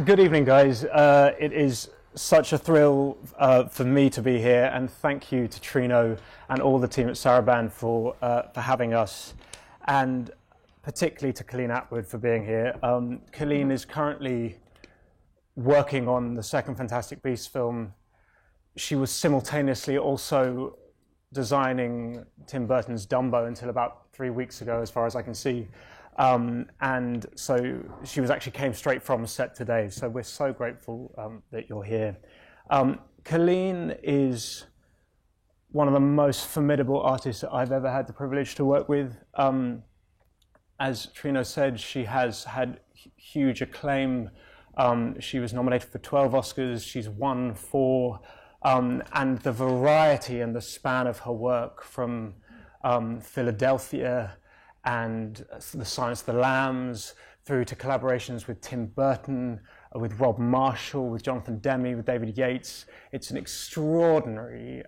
Good evening, guys. It is such a thrill for me to be here, and thank you to Trino and all the team at Saraban for having us, and particularly to Colleen Atwood for being here. Colleen is currently working on the second Fantastic Beasts film. She was simultaneously also designing Tim Burton's Dumbo until about 3 weeks ago, as far as I can see. And so she actually came straight from set today. So we're so grateful that you're here. Colleen is one of the most formidable artists that I've ever had the privilege to work with. As Trino said, she has had huge acclaim. She was nominated for 12 Oscars. She's won 4. And the variety and the span of her work from Philadelphia and The Silence of the Lambs, through to collaborations with Tim Burton, with Rob Marshall, with Jonathan Demme, with David Yates. It's an extraordinary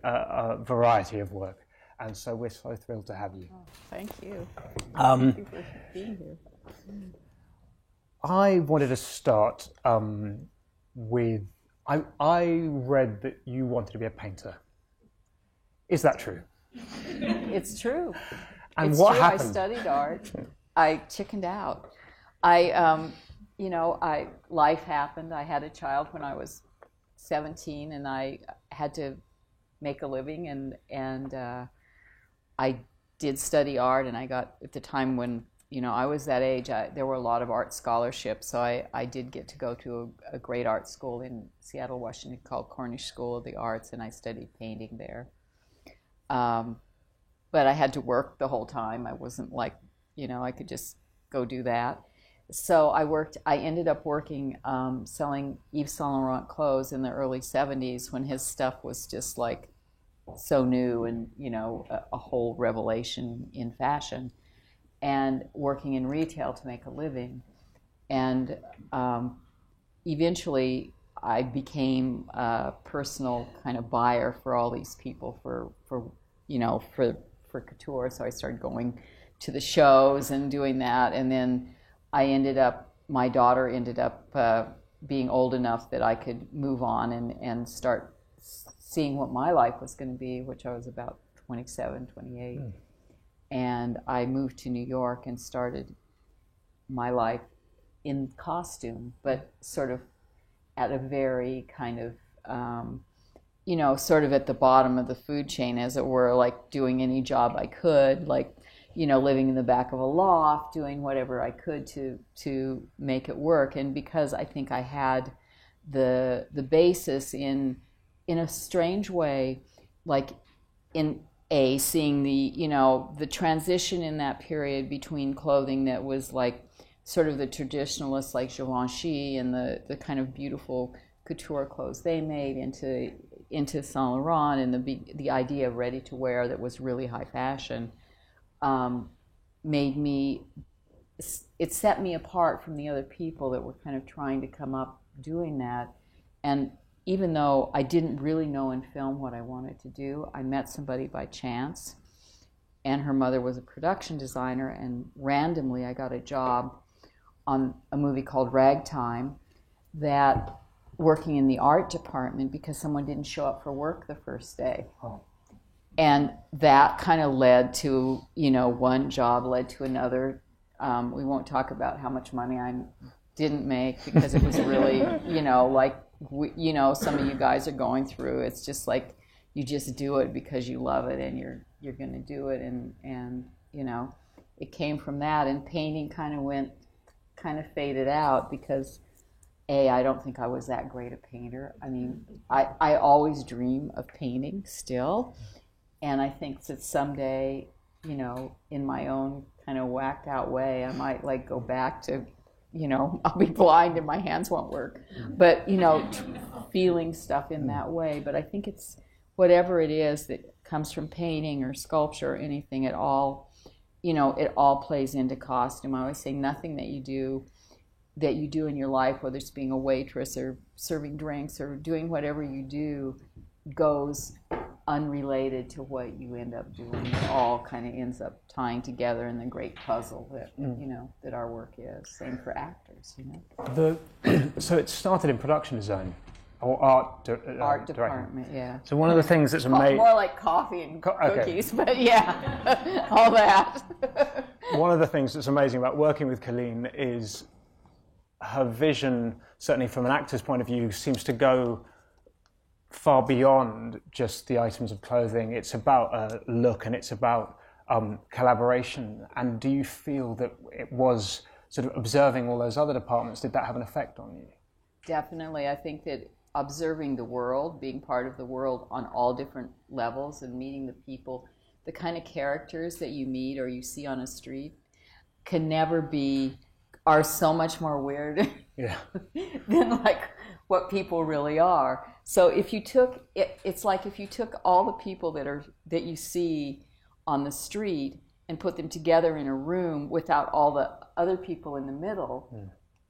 variety of work. And so we're so thrilled to have you. Oh, thank you. Thank you for being here. I wanted to start with, I read that you wanted to be a painter. Is that true? It's true. And it's what true. happened? I studied art. I chickened out. Life happened. I had a child when I was 17, and I had to make a living, and I did study art, and I got, at the time when, I was that age, there were a lot of art scholarships, so I did get to go to a great art school in Seattle, Washington, called Cornish School of the Arts, and I studied painting there. But I had to work the whole time. I wasn't like, I could just go do that. So I ended up working, selling Yves Saint Laurent clothes in the early 70s when his stuff was just like so new and, a whole revelation in fashion, and working in retail to make a living. And eventually I became a personal kind of buyer for all these people for couture. So I started going to the shows and doing that. And then my daughter ended up being old enough that I could move on and start seeing what my life was going to be, which I was about 27, 28. Mm. And I moved to New York and started my life in costume, but sort of at a very kind of, sort of at the bottom of the food chain, as it were, like doing any job I could, like, living in the back of a loft, doing whatever I could to make it work. And because I think I had the basis in a strange way, like in seeing the transition in that period between clothing that was like sort of the traditionalists like Givenchy and the kind of beautiful couture clothes they made into Saint Laurent, and the idea of ready to wear that was really high fashion, it set me apart from the other people that were kind of trying to come up doing that. And even though I didn't really know in film what I wanted to do, I met somebody by chance, and her mother was a production designer, and randomly I got a job on a movie called Ragtime, that working in the art department because someone didn't show up for work the first day. Oh. And that kind of led to, one job led to another. We won't talk about how much money I didn't make because it was really, some of you guys are going through. It's just like you just do it because you love it and you're going to do it. And it came from that. And painting kind of faded out because I don't think I was that great a painter. I mean, I always dream of painting still. And I think that someday, in my own kind of whacked out way, I might like go back to, I'll be blind and my hands won't work. But, feeling stuff in that way. But I think it's whatever it is that comes from painting or sculpture or anything at all, it all plays into costume. I always say nothing that you do in your life, whether it's being a waitress or serving drinks or doing whatever you do, goes unrelated to what you end up doing. It all kind of ends up tying together in the great puzzle that that our work is. Same for actors, So it started in production design or art department, yeah. So one of the things that's amazing, more like coffee and cookies, but yeah, all that. One of the things that's amazing about working with Colleen is her vision, certainly from an actor's point of view, seems to go far beyond just the items of clothing. It's about a look, and it's about collaboration. And do you feel that it was sort of observing all those other departments, did that have an effect on you? Definitely. I think that observing the world, being part of the world on all different levels and meeting the people, the kind of characters that you meet or you see on a street are so much more weird than like what people really are. So if you took it's like if you took all the people that you see on the street and put them together in a room without all the other people in the middle,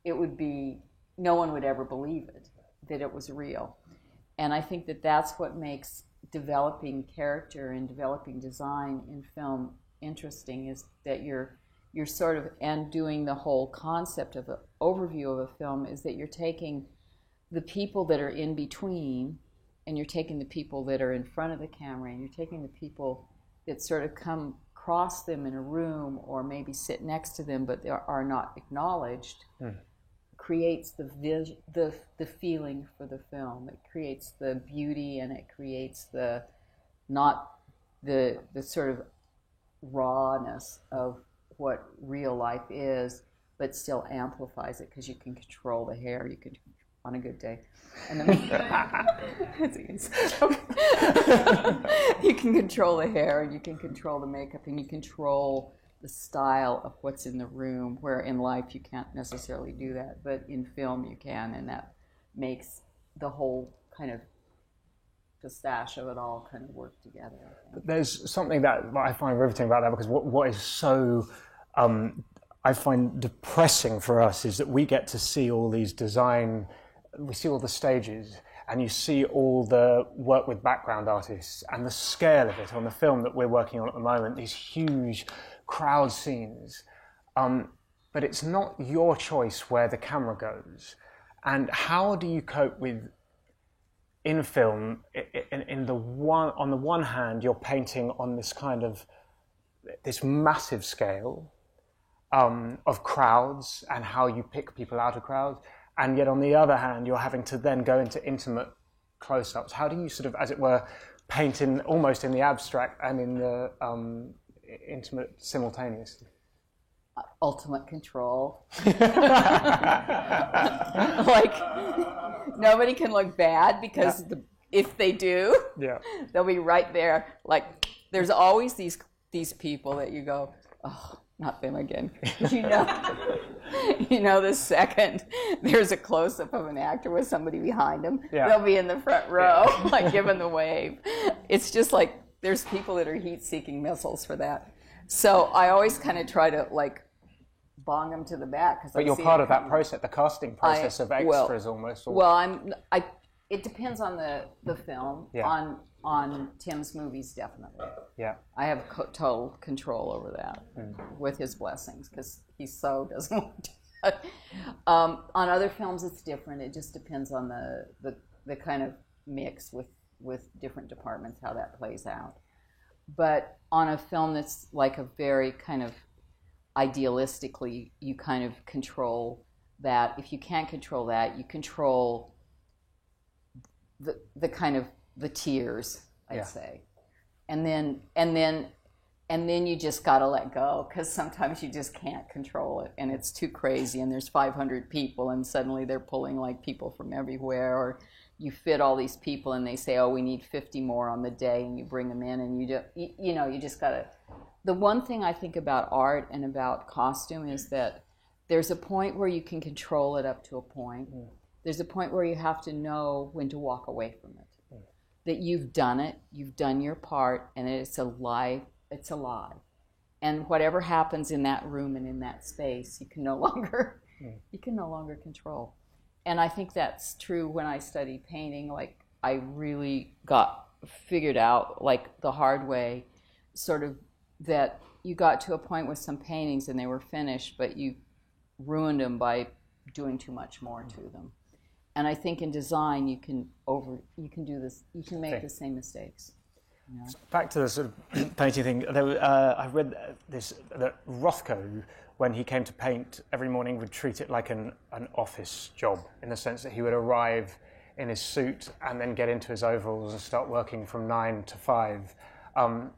it would be, no one would ever believe it, that it was real. And I think that that's what makes developing character and developing design in film interesting, is that you're sort of, and doing the whole concept of an overview of a film, is that you're taking the people that are in between, and you're taking the people that are in front of the camera, and you're taking the people that sort of come across them in a room or maybe sit next to them but they are not acknowledged, creates the feeling for the film. It creates the beauty, and it creates the sort of rawness of what real life is, but still amplifies it because you can control the hair. You can, on a good day, and you can control the hair, and you can control the makeup, and you control the style of what's in the room, where in life you can't necessarily do that, but in film you can, and that makes the whole kind of pistache of it all kind of work together. But there's something that I find riveting about that, because what is so I find depressing for us is that we get to see all these we see all the stages, and you see all the work with background artists and the scale of it on the film that we're working on at the moment, these huge crowd scenes. But it's not your choice where the camera goes. And how do you cope with, in film, on the one hand, you're painting on this massive scale of crowds and how you pick people out of crowds, and yet on the other hand, you're having to then go into intimate close-ups. How do you sort of, as it were, paint almost in the abstract and in the intimate simultaneously? Ultimate control. Like, nobody can look bad, because if they do, they'll be right there. Like, there's always these people that you go, oh, not them again. The second there's a close-up of an actor with somebody behind them, they'll be in the front row, like giving the wave. It's just like, there's people that are heat-seeking missiles for that. So I always kind of try to like bong them to the back. But you're part of that process, the casting process of extras almost. Well, it depends on the film. On Tim's movies, definitely. Yeah. I have total control over that, with his blessings, because he so doesn't want to do that. On other films, it's different. It just depends on the kind of mix with different departments, how that plays out. But on a film that's like a very kind of idealistically, you kind of control that. If you can't control that, you control the kind of the tears, I'd say, and then you just got to let go, because sometimes you just can't control it, and it's too crazy, and there's 500 people, and suddenly they're pulling like people from everywhere, or you fit all these people, and they say, oh, we need 50 more on the day, and you bring them in, and you just got to. The one thing I think about art and about costume is that there's a point where you can control it up to a point. There's a point where you have to know when to walk away from it. That you've done it, you've done your part, and it's alive. And whatever happens in that room and in that space, you can no longer control. And I think that's true when I study painting. Like, I really got figured out, like the hard way, sort of that you got to a point with some paintings and they were finished, but you ruined them by doing too much more to them. And I think in design you can do this, you can make the same mistakes. You know? Back to the sort of painting thing, I read this, that Rothko, when he came to paint, every morning would treat it like an office job, in the sense that he would arrive in his suit and then get into his overalls and start working from 9 to 5. I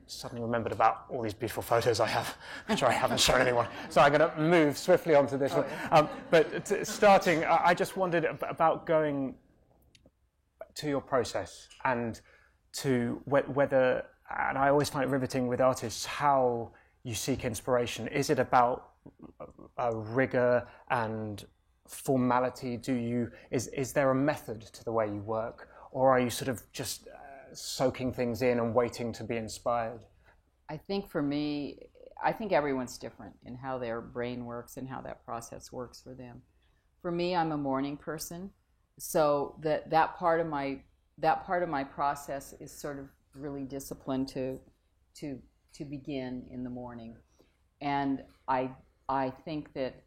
suddenly remembered about all these beautiful photos I have, which I haven't shown anyone. So I'm going to move swiftly onto this one. But starting, I just wondered about going to your process and to whether, and I always find it riveting with artists, how you seek inspiration. Is it about rigor and formality? Is there a method to the way you work, or are you sort of just soaking things in and waiting to be inspired? I think for me, I think everyone's different in how their brain works and how that process works for them. For me, I'm a morning person, so that part of my process is sort of really disciplined to begin in the morning. And I think that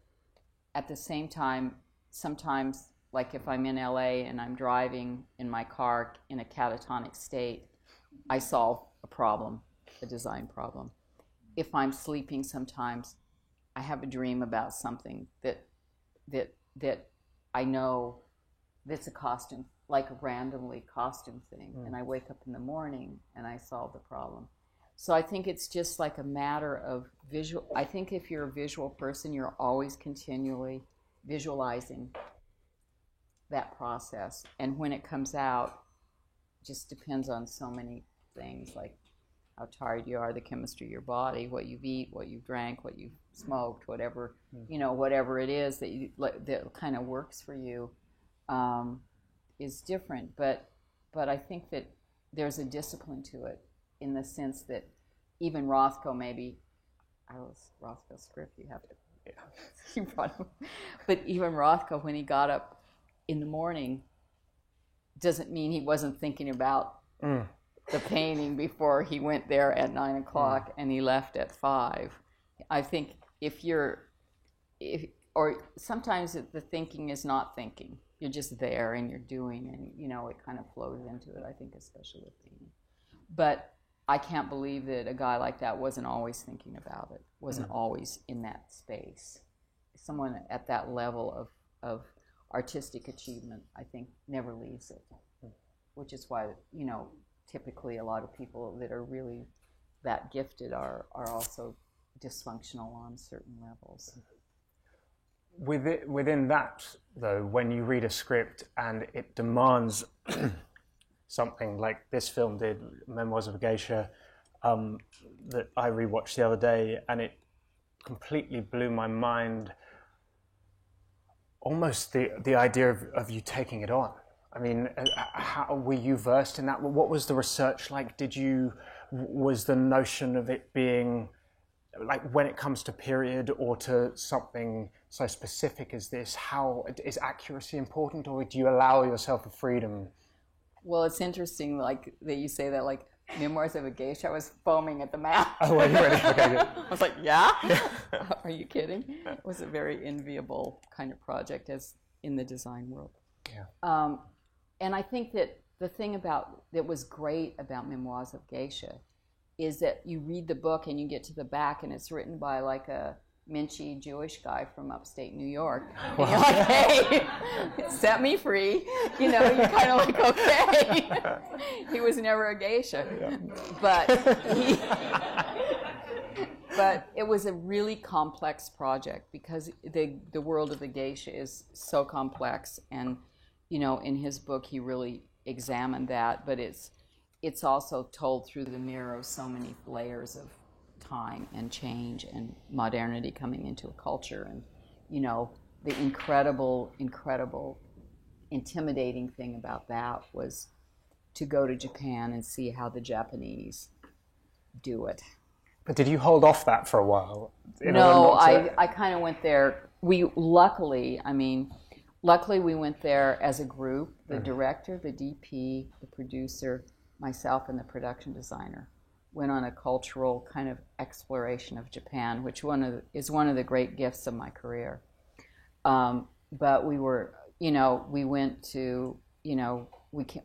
at the same time, sometimes, like if I'm in LA and I'm driving in my car in a catatonic state, I solve a problem, a design problem. If I'm sleeping sometimes, I have a dream about something that I know that's a costume, like a randomly costume thing, and I wake up in the morning and I solve the problem. So I think it's just like a matter of visual. I think if you're a visual person, you're always continually visualizing that process, and when it comes out, just depends on so many things, like how tired you are, the chemistry of your body, what you've eaten, what you've drank, what you've smoked, whatever whatever it is that kind of works for you, is different. But I think that there's a discipline to it, in the sense that even Rothko, maybe I was Rothko's script. You have to, you brought him, but even Rothko, when he got up in the morning, doesn't mean he wasn't thinking about the painting before he went there at 9 o'clock and he left at 5. I think or sometimes the thinking is not thinking. You're just there and you're doing, and it kind of flows into it, I think, especially with painting. But I can't believe that a guy like that wasn't always thinking about it, wasn't always in that space. Someone at that level of artistic achievement, I think, never leaves it, which is why, typically a lot of people that are really that gifted are also dysfunctional on certain levels. Within that, though, when you read a script and it demands something like this film did, Memoirs of a Geisha, that I rewatched the other day, and it completely blew my mind. Almost the idea of you taking it on. I mean, how were you versed in that? What was the research like? Was the notion of it being, like, when it comes to period or to something so specific as this, how is accuracy important, or do you allow yourself a freedom? Well, it's interesting, like, that you say that, like, Memoirs of a Geisha, I was foaming at the mouth. Oh, are you ready? Okay, good. I was like, yeah? Are you kidding? It was a very enviable kind of project as in the design world. Yeah. And I think that the thing that was great about Memoirs of Geisha is that you read the book and you get to the back and it's written by like a Minchy Jewish guy from upstate New York. And you're like, hey, set me free. You're kind of like, okay. He was never a geisha. Yeah. But it was a really complex project, because the world of the geisha is so complex, and in his book he really examined that, but it's also told through the mirror of so many layers of time and change and modernity coming into a culture. And the incredible intimidating thing about that was to go to Japan and see how the Japanese do it. But did you hold off that for a while? No, I kind of went there. We luckily luckily we went there as a group, the director, the DP, the producer, myself, and the production designer. Went on a cultural kind of exploration of Japan, which is one of the great gifts of my career. But we were, we went to,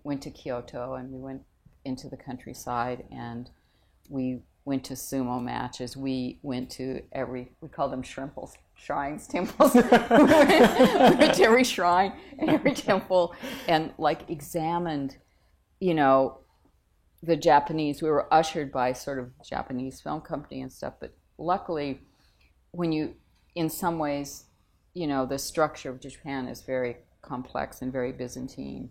went to Kyoto, and we went into the countryside, and we went to sumo matches. We went to we call them shrimples, shrines, temples. We went to every shrine and every temple, and examined, the Japanese. We were ushered by sort of Japanese film company and stuff, but luckily, in some ways, the structure of Japan is very complex and very Byzantine,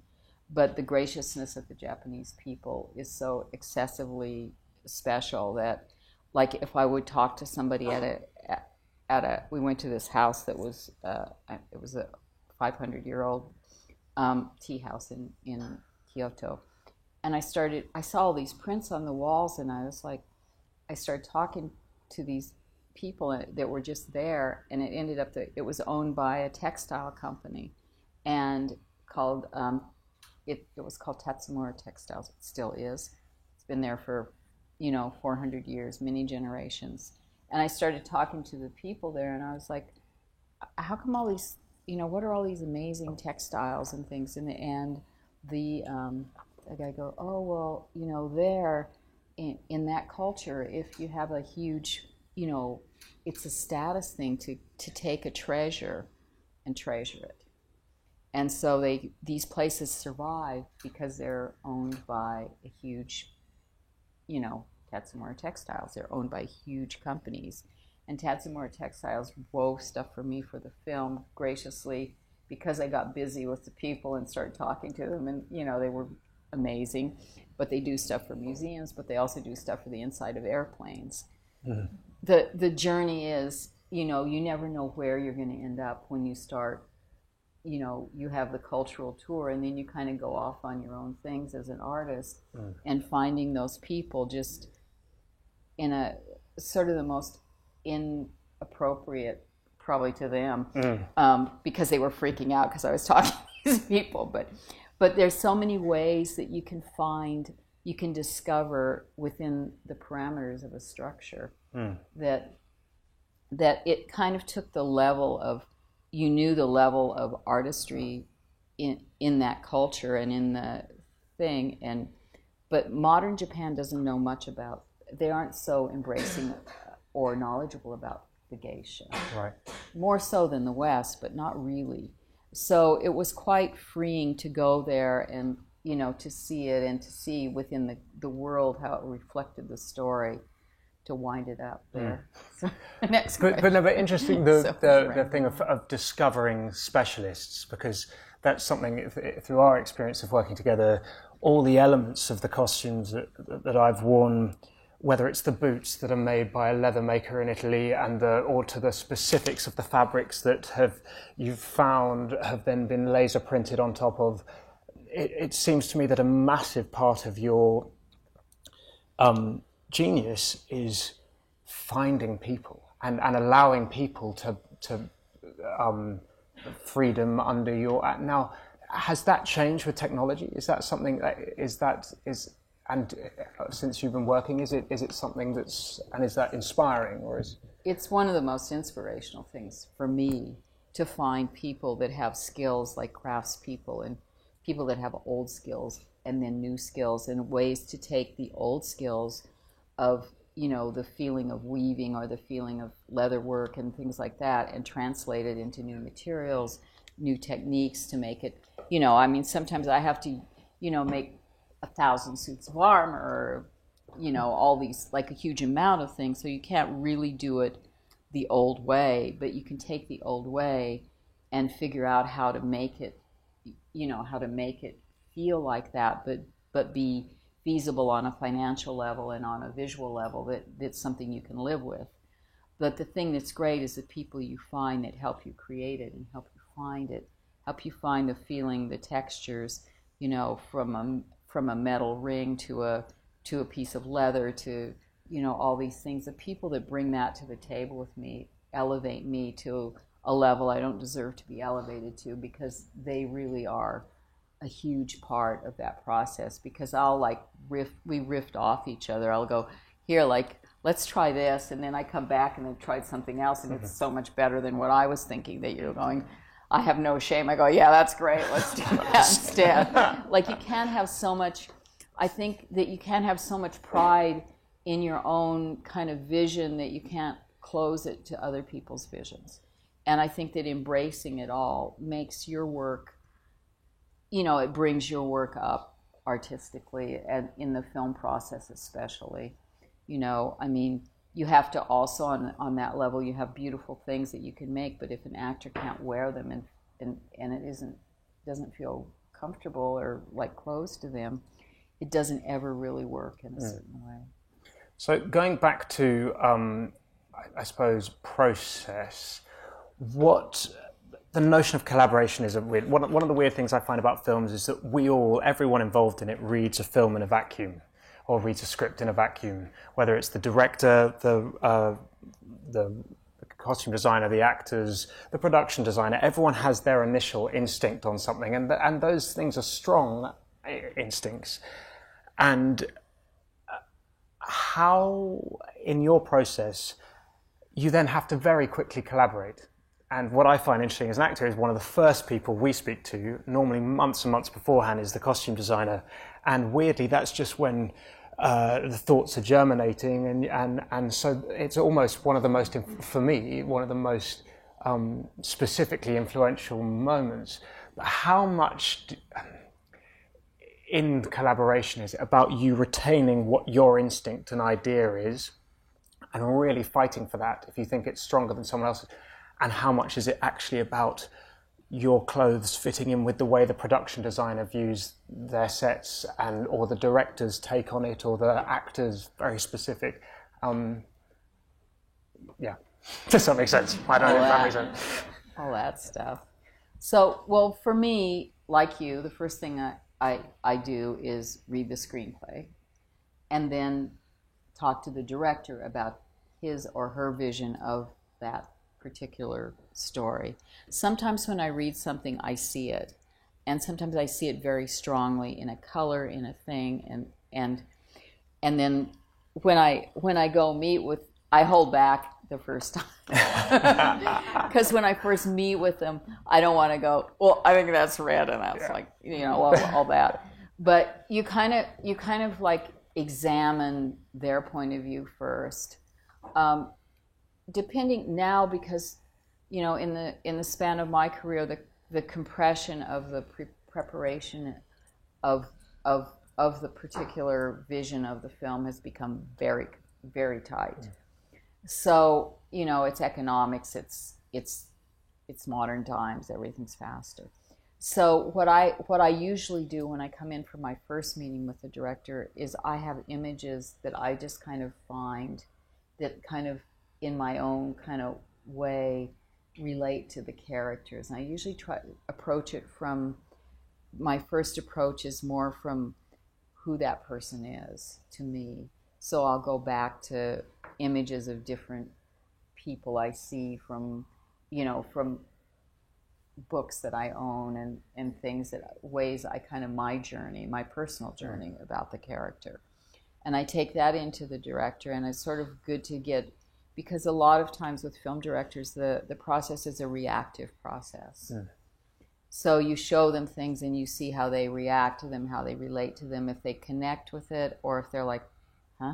but the graciousness of the Japanese people is so excessively special that, if I would talk to somebody we went to this house that was, it was a 500-year-old tea house in Kyoto. And I saw all these prints on the walls, and I started talking to these people that were just there, and it ended up that it was owned by a textile company, and it was called Tatsumura Textiles. It still is. It's been there for 400 years, many generations. And I started talking to the people there, and I was like, how come all these, what are all these amazing textiles and things? And the guy go, oh, well, there, in that culture, if you have a huge, it's a status thing to take a treasure and treasure it. And so these places survive because they're owned by a huge, Tatsumura Textiles. They're owned by huge companies. And Tatsumura Textiles wove stuff for me for the film graciously, because I got busy with the people and started talking to them, and they were amazing. But they do stuff for museums, but they also do stuff for the inside of airplanes. Mm-hmm. The journey is, you never know where you're going to end up when you start. You have the cultural tour, and then you kind of go off on your own things as an artist, and finding those people just in a sort of the most inappropriate, probably to them, because they were freaking out because I was talking to these people. But there's so many ways that you can discover within the parameters of a structure that it kind of took the level of, you knew the level of artistry in that culture and in the thing, but modern Japan doesn't know much about. They aren't so embracing or knowledgeable about the geisha. Right. More so than the West, but not really. So it was quite freeing to go there and to see it, and to see within the world how it reflected the story. To wind it up there. So, next but interesting the thing of discovering specialists, because that's something, through our experience of working together, all the elements of the costumes that I've worn, whether it's the boots that are made by a leather maker in Italy, or to the specifics of the fabrics that you've found have then been laser printed on top of, it seems to me that a massive part of your genius is finding people and allowing people to freedom under your. Now, has that changed with technology? Is that something that and since you've been working, is it something is that inspiring, or is? It's one of the most inspirational things for me to find people that have skills like craftspeople, and people that have old skills and then new skills, and ways to take the old skills of the feeling of weaving or the feeling of leather work and things like that, and translate it into new materials, new techniques to make it. Sometimes I have to make 1,000 suits of armor, or all these, like a huge amount of things, so you can't really do it the old way, but you can take the old way and figure out how to make it feel like that, but be feasible on a financial level and on a visual level, that's something you can live with. But the thing that's great is the people you find that help you create it and help you find the feeling, the textures, from a metal ring to a piece of leather to, all these things. The people that bring that to the table with me elevate me to a level I don't deserve to be elevated to, because they really are a huge part of that process. Because I'll like we riffed off each other. I'll go, here, like, let's try this, and then I come back and I've tried something else, and it's so much better than what I was thinking that you're going. I have no shame. I go, yeah, that's great. Let's do that instead. Like, you can't have so much. I think that you can't have so much pride in your own kind of vision that you can't close it to other people's visions. And I think that embracing it all makes your work, it brings your work up artistically, and in the film process especially. I mean, you have to also, on that level, you have beautiful things that you can make, but if an actor can't wear them and it doesn't feel comfortable or like close to them, it doesn't ever really work in a certain way. So going back to, I suppose, process, the notion of collaboration is weird. One of the weird things I find about films is that everyone involved in it reads a film in a vacuum, or reads a script in a vacuum, whether it's the director, the costume designer, the actors, the production designer. Everyone has their initial instinct on something, and those things are strong instincts. And how, in your process, you then have to very quickly collaborate. And what I find interesting as an actor is one of the first people we speak to, normally months and months beforehand, is the costume designer. And weirdly, that's just when the thoughts are germinating, and so it's almost one of the most, for me, one of the most specifically influential moments. How much in collaboration is it about you retaining what your instinct and idea is, and really fighting for that if you think it's stronger than someone else's? And how much is it actually about your clothes fitting in with the way the production designer views their sets, or the director's take on it, or the actor's very specific? Yeah, does that make sense? I don't know if that makes sense. All that stuff. So, well, for me, like you, the first thing I do is read the screenplay, and then talk to the director about his or her vision of that particular story. Sometimes when I read something, I see it, and sometimes I see it very strongly in a color, in a thing, and then when I go meet with, I hold back the first time, because when I first meet with them, I don't want to go, well, I think that's red, and that's all that. But you kind of like examine their point of view first. Depending now, because in the span of my career, the compression of the preparation of the particular vision of the film has become very, very tight. So it's economics, it's modern times, everything's faster. So what I usually do when I come in for my first meeting with the director is I have images that I just kind of find that kind of in my own kind of way relate to the characters. And I usually approach it from, my first approach is more from who that person is to me. So I'll go back to images of different people I see from books that I own, and things ways I kind of my personal journey about the character. And I take that into the director, and it's sort of good to get, because a lot of times with film directors, the process is a reactive process. So you show them things and you see how they react to them, how they relate to them, if they connect with it, or if they're like, huh?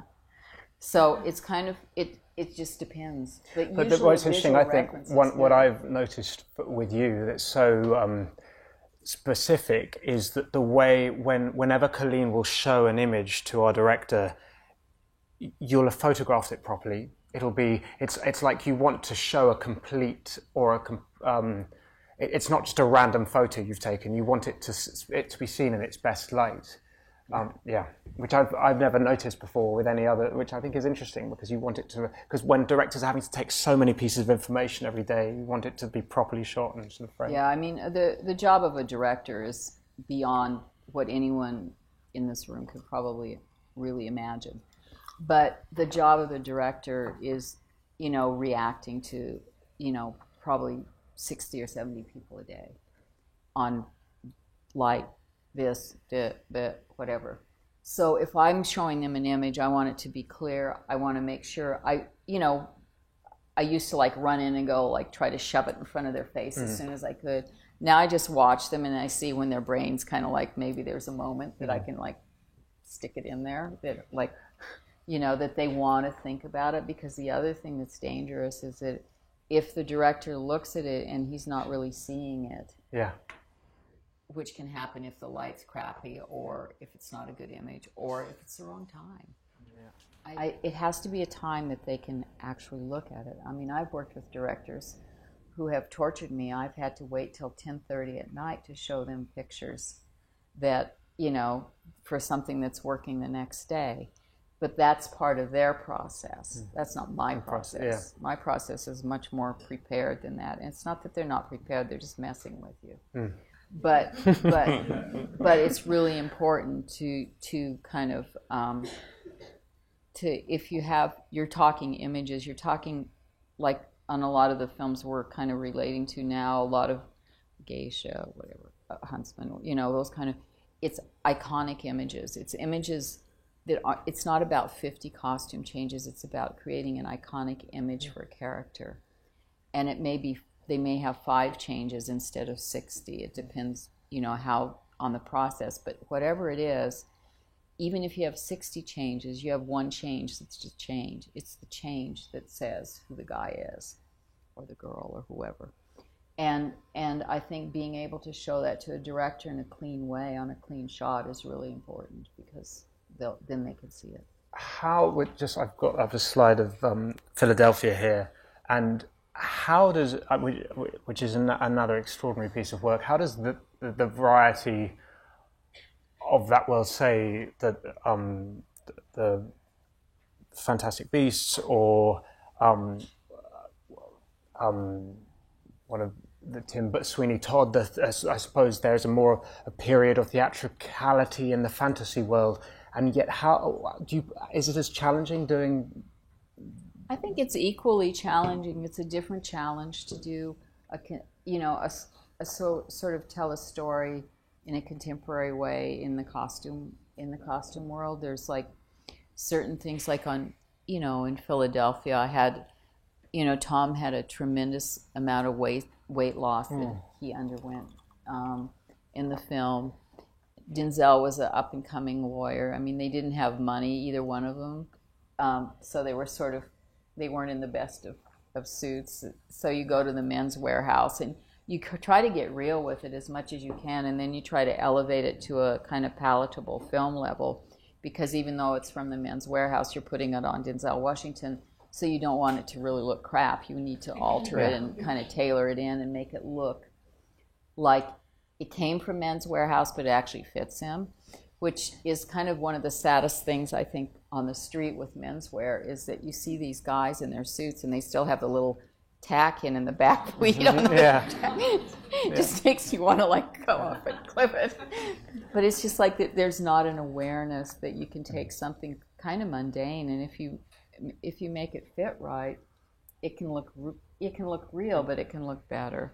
So it's kind of, it just depends. But what's interesting, I think, what I've noticed with you that's so specific is that the way, whenever Colleen will show an image to our director, you'll have photographed it properly. It's like you want to show a complete, or it's not just a random photo you've taken. You want it to be seen in its best light. Which I've never noticed before with any other, which I think is interesting, because you want it to, because when directors are having to take so many pieces of information every day, you want it to be properly shot and sort of framed. Yeah, I mean, the job of a director is beyond what anyone in this room could probably really imagine. But the job of the director is, reacting to, probably 60 or 70 people a day on light, this, whatever. So if I'm showing them an image, I want it to be clear. I want to make sure I used to like run in and go like try to shove it in front of their face as soon as I could. Now I just watch them and I see when their brain's kind of like, maybe there's a moment that I can like stick it in there, that like, that they want to think about it. Because the other thing that's dangerous is that if the director looks at it and he's not really seeing it, which can happen if the light's crappy or if it's not a good image or if it's the wrong time. It has to be a time that they can actually look at it. I mean, I've worked with directors who have tortured me. I've had to wait till 10:30 at night to show them pictures that, for something that's working the next day. But that's part of their process. That's not my process. Yeah. My process is much more prepared than that. And it's not that they're not prepared, they're just messing with you. But it's really important to kind of if you're talking images, you're talking like on a lot of the films we're kind of relating to now, a lot of geisha, whatever, Huntsman, those kind of, it's iconic images. It's images that it's not about 50 costume changes. It's about creating an iconic image for a character. And they may have 5 changes instead of 60. It depends, how on the process. But whatever it is, even if you have 60 changes, you have one change that's just change. It's the change that says who the guy is, or the girl, or whoever. And I think being able to show that to a director in a clean way on a clean shot is really important, because then they can see it. I've got a slide of Philadelphia here, and how does, which is another extraordinary piece of work, how does the variety of that world, say that the Fantastic Beasts or one of the Tim Sweeney Todd, I suppose there's a period of theatricality in the fantasy world, and yet is it as challenging doing? I think it's equally challenging. It's a different challenge to do sort of tell a story in a contemporary way in the costume world. There's like certain things, like in Philadelphia, I had, Tom had a tremendous amount of weight loss that he underwent in the film. Denzel was an up-and-coming lawyer. I mean, they didn't have money, either one of them, so they weren't in the best of suits. So you go to the Men's Warehouse and you try to get real with it as much as you can, and then you try to elevate it to a kind of palatable film level, because even though it's from the Men's Warehouse, you're putting it on Denzel Washington, so you don't want it to really look crap. You need to alter it and kind of tailor it in and make it look like it came from Men's Warehouse, but it actually fits him, which is kind of one of the saddest things, I think, on the street with menswear, is that you see these guys in their suits and they still have the little tack in the back pleat on the It just makes you want to like go up and clip it. But it's just like that there's not an awareness that you can take something kind of mundane, and if you make it fit right, it can look real, but it can look better.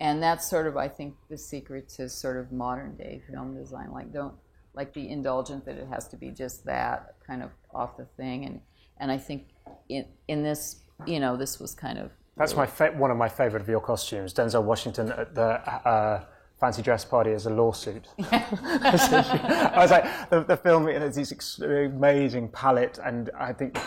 And that's sort of, I think, the secret to sort of modern day film design. Don't be indulgent that it has to be just that kind of off the thing. And I think in this, this was kind of. That's one of my favorite of your costumes, Denzel Washington at the fancy dress party as a lawsuit. I was like, the film, it has this amazing palette, and I think,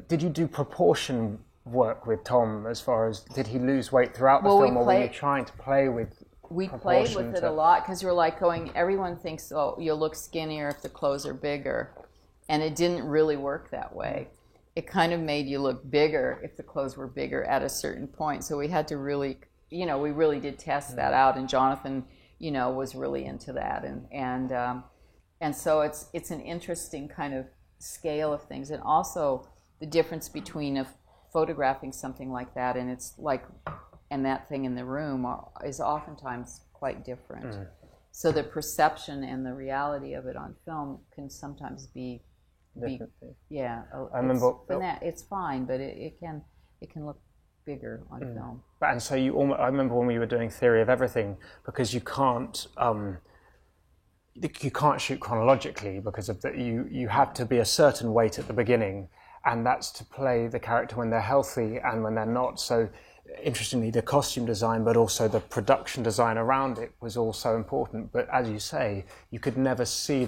did you do proportion work with Tom, as far as, did he lose weight throughout the film, or were you trying to play with? We played with it a lot, because we're like everyone thinks, oh, you'll look skinnier if the clothes are bigger, and it didn't really work that way. It kind of made you look bigger if the clothes were bigger at a certain point. So we had to really, we really did test that out, and Jonathan, was really into that, and so it's an interesting kind of scale of things, and also the difference between photographing something like that and that thing in the room is oftentimes quite different. So the perception and the reality of it on film can sometimes be I remember it's fine, but it can look bigger on film. And so I remember when we were doing Theory of Everything, because you can't shoot chronologically because of you have to be a certain weight at the beginning, and that's to play the character when they're healthy and when they're not. So interestingly, the costume design, but also the production design around it was also important. But as you say, you could never see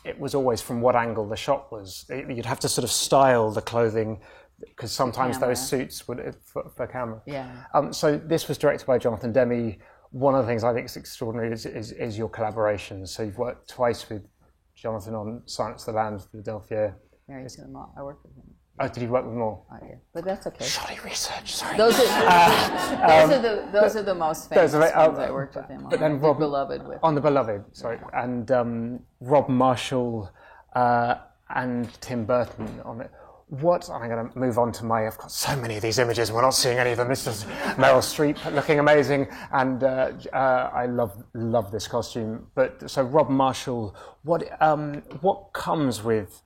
it was always from what angle the shot was. You'd have to sort of style the clothing, because sometimes those suits would for camera. Yeah. So this was directed by Jonathan Demme. One of the things I think is extraordinary is your collaborations. So you've worked twice with Jonathan on Silence of the Lambs, Philadelphia. Married to them all. I worked with him. Oh, did you work with more? Oh, yeah. But that's okay. Shoddy research, sorry. Those are the most famous ones I worked with him on. But then Rob, Beloved with. On The Beloved, sorry. And Rob Marshall and Tim Burton on it. I'm going to move on to I've got so many of these images, we're not seeing any of them. This is Meryl Streep looking amazing, and I love this costume. But so Rob Marshall, what comes with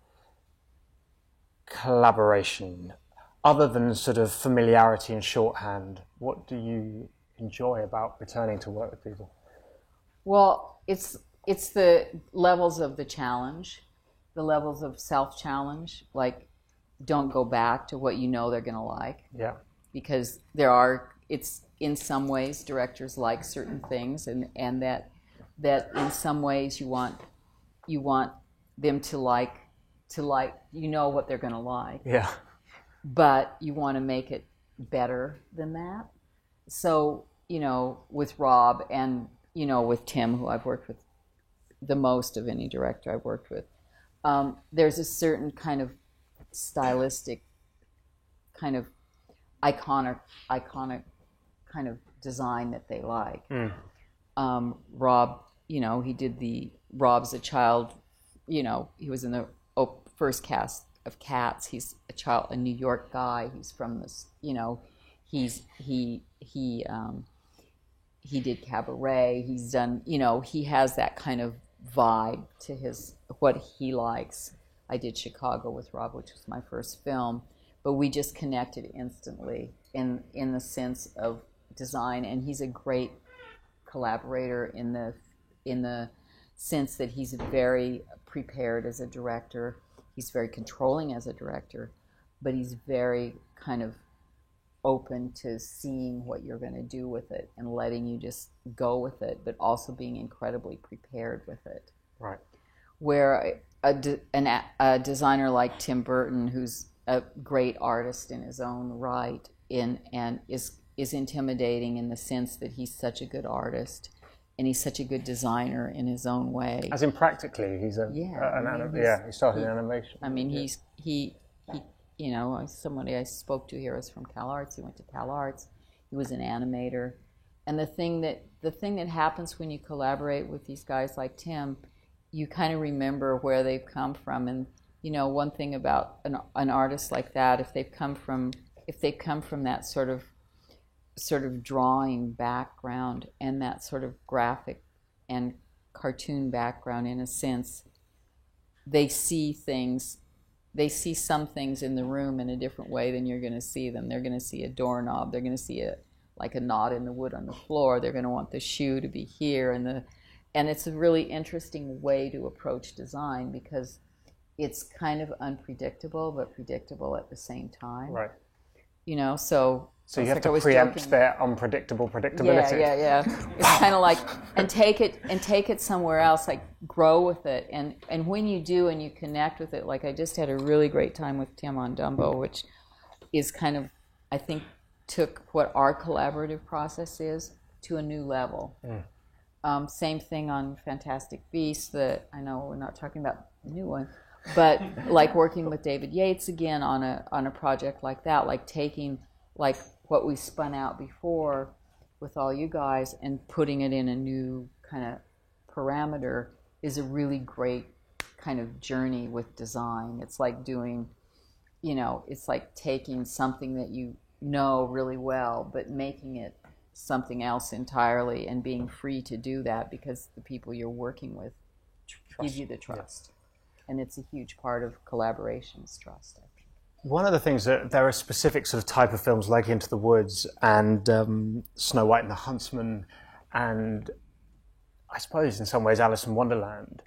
collaboration, other than sort of familiarity and shorthand? What do you enjoy about returning to work with people? Well, it's the levels of the challenge, the levels of self-challenge, like, don't go back to what you know they're going to like. Yeah. Because it's in some ways directors like certain things, and that in some ways you want them to like what they're going to like. Yeah. But you want to make it better than that. So, with Rob and, with Tim, who I've worked with the most of any director I've worked with, there's a certain kind of stylistic, kind of iconic kind of design that they like. Rob, he did Rob's a child, he was in the first cast of Cats. He's a New York guy. He's from this, he did Cabaret. He's done, he has that kind of vibe to what he likes. I did Chicago with Rob, which was my first film, but we just connected instantly in the sense of design. And he's a great collaborator in the sense that he's very prepared as a director. He's very controlling as a director, but he's very kind of open to seeing what you're going to do with it and letting you just go with it, but also being incredibly prepared with it. Right. Where a designer like Tim Burton, who's a great artist in his own right, and is intimidating in the sense that he's such a good artist and he's such a good designer in his own way. As in practically, he's he started in animation. I mean, somebody I spoke to here is from Cal Arts. He went to Cal Arts. He was an animator, and the thing that happens when you collaborate with these guys like Tim, you kind of remember where they've come from. And one thing about an artist like that, if they've come from that sort of drawing background and that sort of graphic and cartoon background, in a sense, they see some things in the room in a different way than you're going to see them. They're going to see a doorknob. They're going to see a knot in the wood on the floor. They're going to want the shoe to be here, and it's a really interesting way to approach design because it's kind of unpredictable, but predictable at the same time. Right. So you have to preempt their unpredictable predictability. Yeah. It's kind of like, and take it somewhere else, like grow with it. And when you do and you connect with it, like I just had a really great time with Tim on Dumbo, which is kind of, I think, took what our collaborative process is to a new level. Same thing on Fantastic Beasts. I know we're not talking about the new one, but like working with David Yates again on a project like that, like taking like what we spun out before with all you guys and putting it in a new kind of parameter is a really great kind of journey with design. It's like doing, it's like taking something that you know really well, but making it something else entirely and being free to do that because the people you're working with give you the trust. And it's a huge part of collaboration is trust, I think. One of the things that there are specific sort of type of films like Into the Woods and Snow White and the Huntsman, and I suppose in some ways Alice in Wonderland.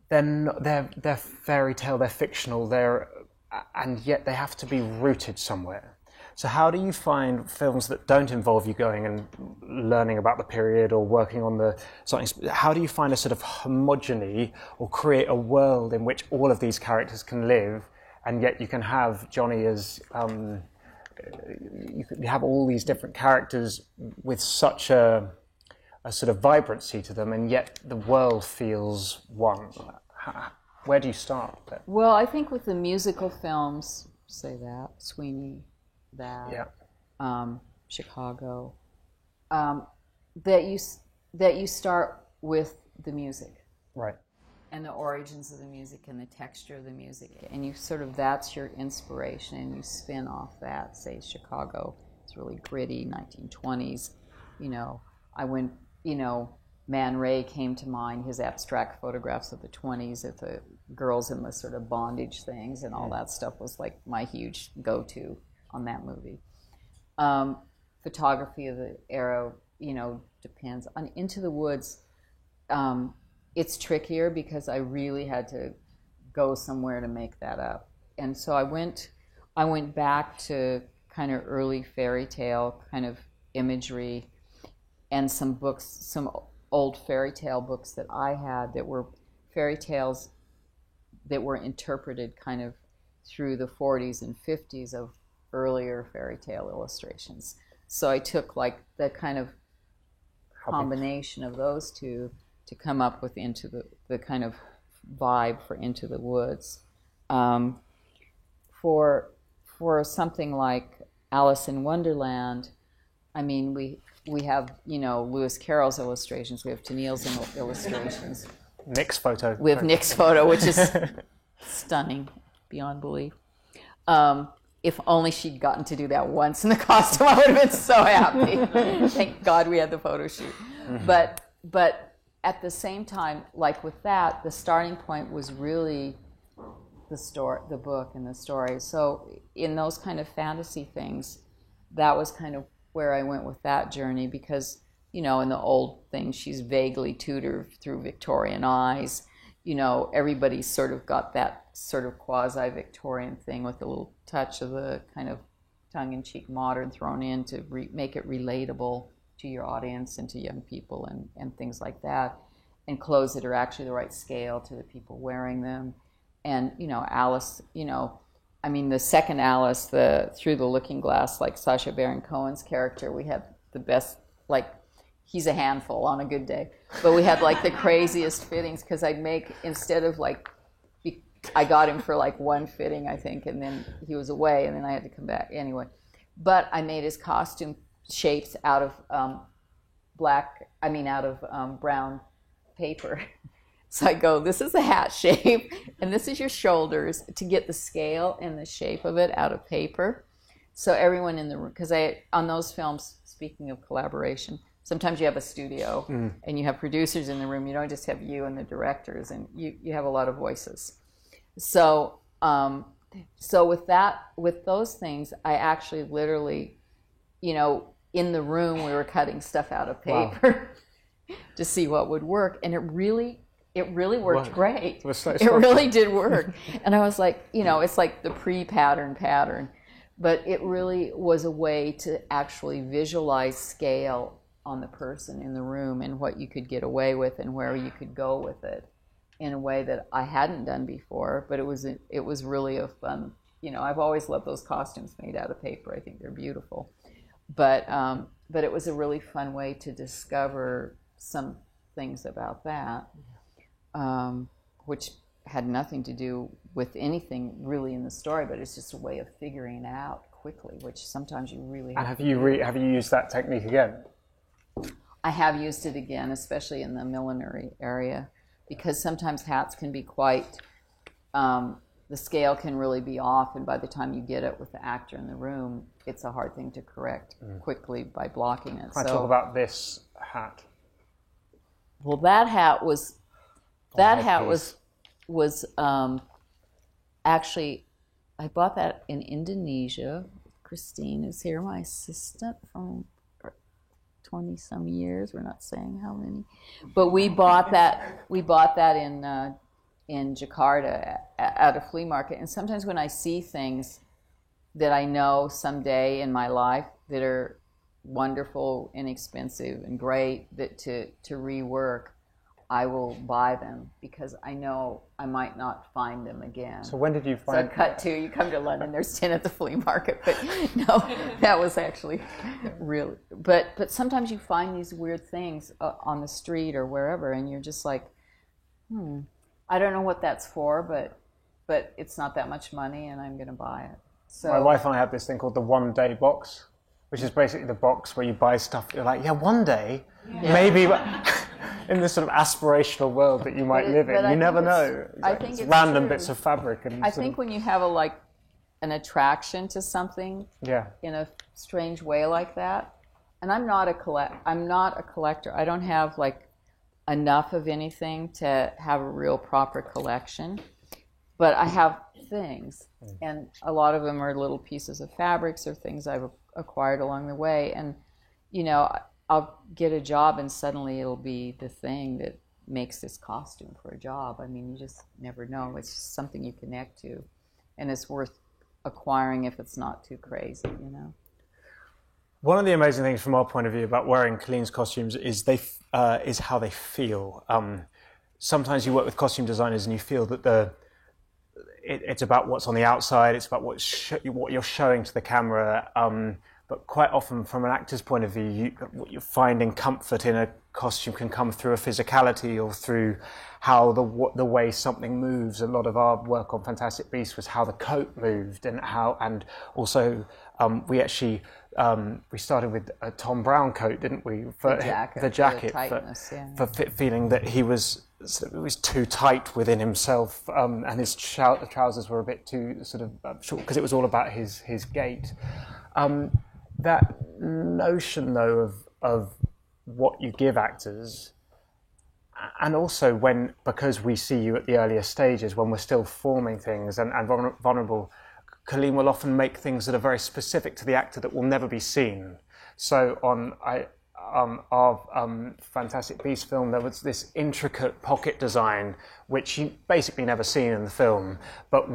They're fairy tale, they're fictional, and yet they have to be rooted somewhere. So how do you find films that don't involve you going and learning about the period or working on something? How do you find a sort of homogeny or create a world in which all of these characters can live, and yet you can have Johnny as you have all these different characters with such a sort of vibrancy to them, and yet the world feels one. Where do you start? Well, I think with the musical films, say that Sweeney, that Chicago, that you start with the music, right, and the origins of the music and the texture of the music, and you sort of that's your inspiration, and you spin off that. Say Chicago, it's really gritty, 1920s. I went. Man Ray came to mind, his abstract photographs of the 20s of the girls in the sort of bondage things and all that stuff was like my huge go-to on that movie. Photography of the era, depends. On Into the Woods, it's trickier because I really had to go somewhere to make that up. And so I went back to kind of early fairy tale kind of imagery and some books, some old fairy tale books that I had that were fairy tales that were interpreted kind of through the 40s and 50s of earlier fairy tale illustrations. So I took like the kind of combination of those two to come up with Into the kind of vibe for Into the Woods. For something like Alice in Wonderland, I mean, we have, Lewis Carroll's illustrations. We have Tennille's illustrations. Nick's photo. We have Nick's photo, which is stunning, beyond belief. If only she'd gotten to do that once in the costume, I would have been so happy. Thank God we had the photo shoot. Mm-hmm. But at the same time, like with that, the starting point was really the book and the story. So in those kind of fantasy things, that was kind of where I went with that journey because, in the old thing, she's vaguely tutored through Victorian eyes. Everybody's sort of got that sort of quasi-Victorian thing with a little touch of the kind of tongue-in-cheek modern thrown in to make it relatable to your audience and to young people and things like that. And clothes that are actually the right scale to the people wearing them. And, Alice, the second Alice, the Through the Looking Glass, like Sacha Baron Cohen's character, we had the best, like, he's a handful on a good day. But we had, like, the craziest fittings because I'd make, instead of, like, I got him for, like, one fitting, I think, and then he was away, and then I had to come back. Anyway. But I made his costume shapes out of brown paper. So I go, this is the hat shape, and this is your shoulders, to get the scale and the shape of it out of paper. So everyone in the room, because on those films, speaking of collaboration, sometimes you have a studio and you have producers in the room. You don't just have you and the directors, and you have a lot of voices. So with those things, I actually literally, in the room we were cutting stuff out of paper to see what would work, and it really worked great. It really did work. And I was like, it's like the pattern. But it really was a way to actually visualize scale on the person in the room and what you could get away with and where you could go with it in a way that I hadn't done before. But it was really a fun, I've always loved those costumes made out of paper. I think they're beautiful. But it was a really fun way to discover some things about that. Which had nothing to do with anything really in the story, but it's just a way of figuring it out quickly, which sometimes you really have. And have you used that technique again? I have used it again, especially in the millinery area, because sometimes hats can be quite, the scale can really be off, and by the time you get it with the actor in the room, it's a hard thing to correct quickly by blocking it. Can I talk about this hat? Well, that hat was actually I bought that in Indonesia. Christine is here, my assistant from 20 some years. We're not saying how many, but we bought that in Jakarta at a flea market. And sometimes when I see things that I know someday in my life that are wonderful, inexpensive, and great that to rework, I will buy them because I know I might not find them again. So when did you find? So cut to, you come to London, there's 10 at the flea market, but no, that was actually real. But sometimes you find these weird things on the street or wherever, and you're just like, I don't know what that's for, but it's not that much money, and I'm going to buy it. So my wife and I have this thing called the One Day box, which is basically the box where you buy stuff. You're like, one day, maybe. In this sort of aspirational world that you might live in, you never know. I think it's random true. Bits of fabric. And I think when you have an attraction to something, in a strange way like that, and I'm not a collector. I don't have enough of anything to have a real proper collection, but I have things, and a lot of them are little pieces of fabrics or things I've acquired along the way, and I'll get a job and suddenly it'll be the thing that makes this costume for a job. I mean, you just never know. It's just something you connect to, and it's worth acquiring if it's not too crazy, One of the amazing things from our point of view about wearing Colleen's costumes is how they feel. Sometimes you work with costume designers and you feel that it's about what's on the outside, it's about what you're showing to the camera. But quite often, from an actor's point of view, what you're finding comfort in a costume can come through a physicality or through how the way something moves. A lot of our work on Fantastic Beasts was how the coat moved and also we actually we started with a Tom Brown coat, didn't we? For the jacket, tightness, for feeling that it was too tight within himself, and his trousers were a bit too sort of short because it was all about his gait. That notion, though, of what you give actors, and also because we see you at the earlier stages when we're still forming things and vulnerable, Colleen will often make things that are very specific to the actor that will never be seen. So on our Fantastic Beasts film, there was this intricate pocket design which you basically never seen in the film, but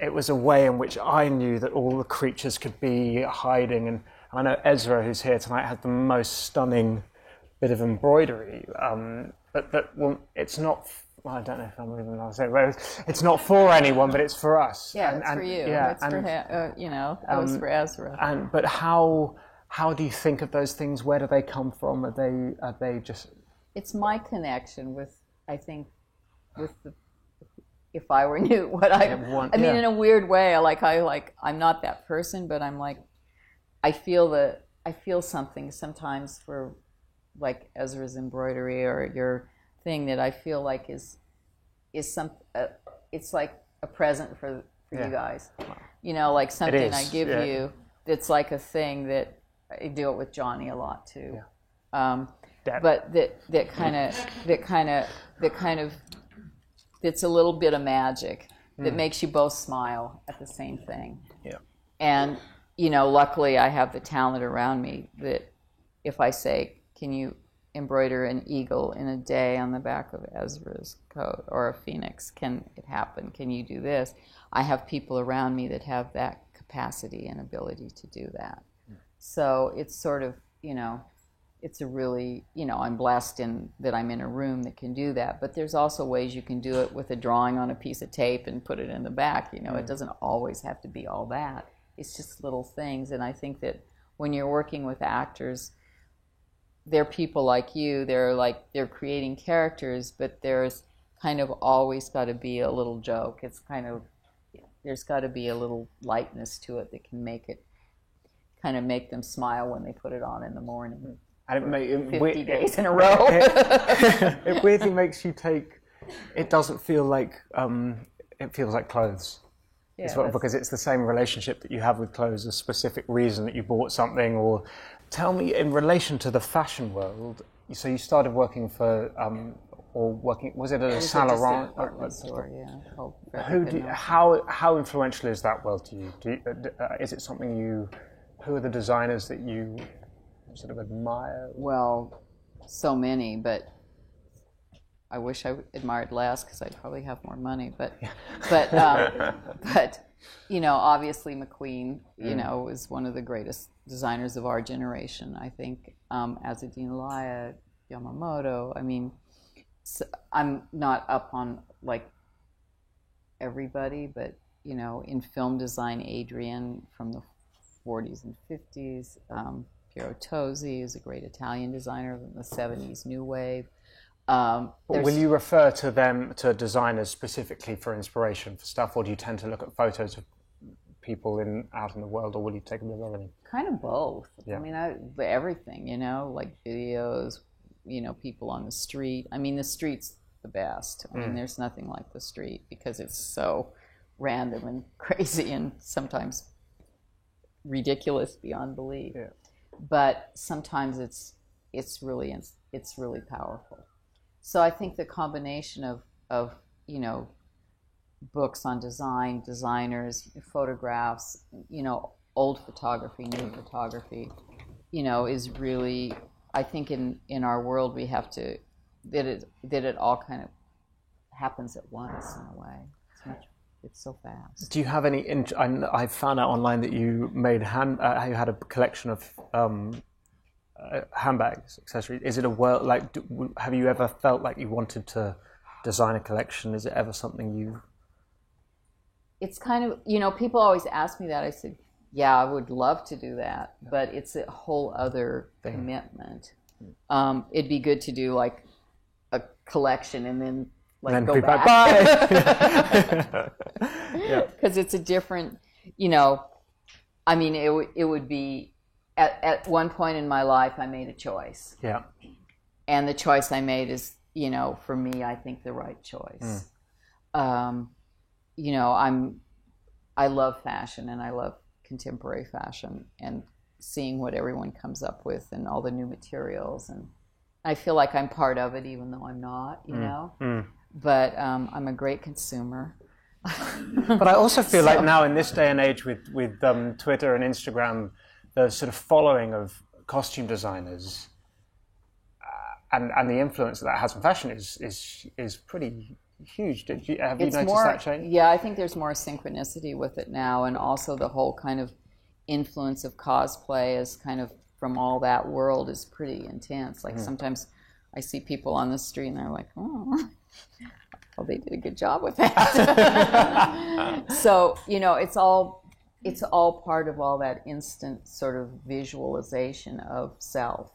it was a way in which I knew that all the creatures could be hiding. And I know Ezra, who's here tonight, had the most stunning bit of embroidery. It's not. Well, I don't know if I'm even allowed to say it, but it's not for anyone, but it's for us. Yeah, it's for you. Yeah, it's for him, it was for Ezra. But how do you think of those things? Where do they come from? Are they just? It's my connection with if I were new, what I mean, in a weird way, I'm not that person, but I'm like, I feel something sometimes for like Ezra's embroidery or your thing that I feel like is some. It's like a present for you guys. Like something I give you. That's like a thing that. I do it with Johnny a lot too, but that kind of it's a little bit of magic that makes you both smile at the same thing. Yeah, and luckily I have the talent around me that if I say, "Can you embroider an eagle in a day on the back of Ezra's coat or a phoenix? Can it happen? Can you do this?" I have people around me that have that capacity and ability to do that. So it's sort of, it's a really, I'm blessed in that I'm in a room that can do that. But there's also ways you can do it with a drawing on a piece of tape and put it in the back. It doesn't always have to be all that. It's just little things. And I think that when you're working with actors, they're people like you. They're creating characters, but there's kind of always got to be a little joke. There's got to be a little lightness to it that can make make them smile when they put it on in the morning. And 50 days in a row. It weirdly makes you it doesn't feel like, it feels like clothes. Yeah, because it's the same relationship that you have with clothes, a specific reason that you bought something. Or tell me, in relation to the fashion world, so you started working for or working? Was it at a Saint Laurent? Department store, yeah. Called How influential is that world to you? Is it something you? Who are the designers that you sort of admire? Well, so many, but I wish I admired less because I'd probably have more money. But you know, obviously McQueen, you know, is one of the greatest designers of our generation. I think Azzedine Alaïa, Yamamoto. I mean, so I'm not up on like everybody, but you know, in film design, Adrian from the 40s and 50s. Piero Tosi is a great Italian designer from the 70s New Wave. Will you refer to them, to designers specifically for inspiration for stuff, or do you tend to look at photos of people out in the world, or will you take a bit of everything? Kind of both. Yeah. I mean, everything, you know, like videos, you know, people on the street. I mean, the street's the best. I mean, there's nothing like the street because it's so random and crazy and sometimes ridiculous beyond belief. Yeah. But sometimes it's really powerful. So I think the combination of you know, books on design, designers, photographs, you know, old photography, new photography, you know, is really, I think in our world we have to that it all kind of happens at once in a way. It's so fast. Do you have any? I found out online that you made you had a collection of handbags, accessories. Is it a world like? Have you ever felt like you wanted to design a collection? Is it ever something you? It's kind of, you know, people always ask me that. I said, yeah, I would love to do that, but it's a whole other commitment. It'd be good to do like a collection and then like go back. Bye. Yeah. Because it's a different, you know, I mean, it would be, at one point in my life, I made a choice. Yeah. And the choice I made is, you know, for me, I think the right choice. You know, I love fashion and I love contemporary fashion and seeing what everyone comes up with and all the new materials. And I feel like I'm part of it, even though I'm not, you know. But I'm a great consumer. But I also feel like now in this day and age with Twitter and Instagram, the sort of following of costume designers and the influence that has on fashion is pretty huge. Have you noticed that change? Yeah, I think there's more synchronicity with it now, and also the whole kind of influence of cosplay is kind of from all that world is pretty intense. Like sometimes I see people on the street and they're like, oh, well, they did a good job with that. So, you know, it's all part of all that instant sort of visualization of self.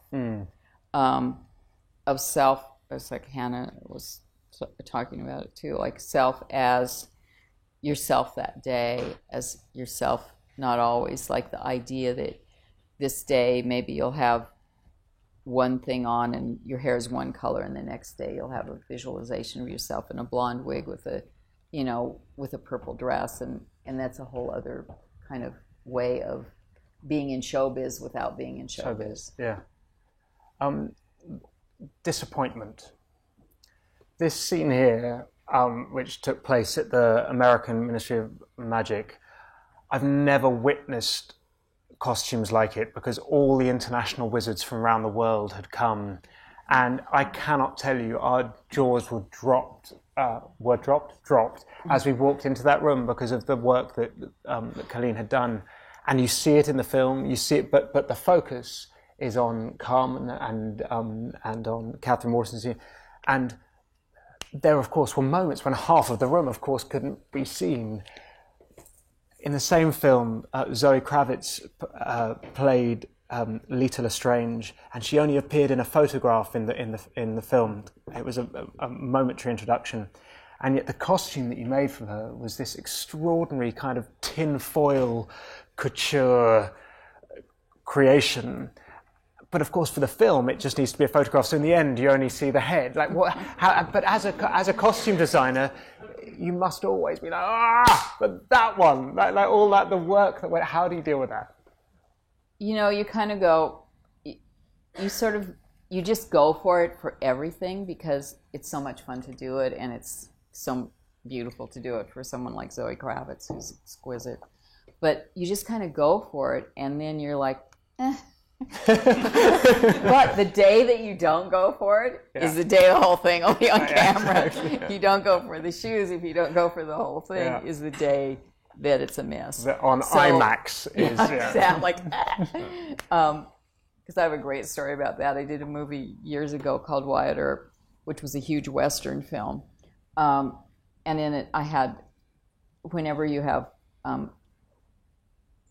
Of self, it's like Hannah was talking about it too, like self as yourself that day, as yourself not always, like the idea that this day maybe you'll have one thing on and your hair is one color, and the next day you'll have a visualization of yourself in a blonde wig with a, you know, with a purple dress, and that's a whole other kind of way of being in showbiz without being in showbiz. Yeah. Disappointment. This scene here, which took place at the American Ministry of Magic, I've never witnessed costumes like it because all the international wizards from around the world had come, and I cannot tell you, our jaws were dropped as we walked into that room because of the work that Colleen had done. And you see it in the film, you see it, but the focus is on Carmen and on Catherine Morrison, and there, of course, were moments when half of the room, of course, couldn't be seen. In the same film, Zoe Kravitz played Lita Lestrange, and she only appeared in a photograph in the film. It was a momentary introduction, and yet the costume that you made for her was this extraordinary kind of tinfoil couture creation. But of course, for the film, it just needs to be a photograph. So in the end, you only see the head. Like what? But as a costume designer, you must always be like, but that one, like all that, the work that went. How do you deal with that? You know, you kind of go. You you just go for it for everything because it's so much fun to do it, and it's so beautiful to do it for someone like Zoe Kravitz, who's exquisite. But you just kind of go for it, and then you're like, eh. But the day that you don't go for it is the day the whole thing will be on camera. If you don't go for the shoes, if you don't go for the whole thing, is the day that it's a mess. On IMAX is like because I have a great story about that. I did a movie years ago called Wyatt Earp, which was a huge Western film, and in it I had, whenever you have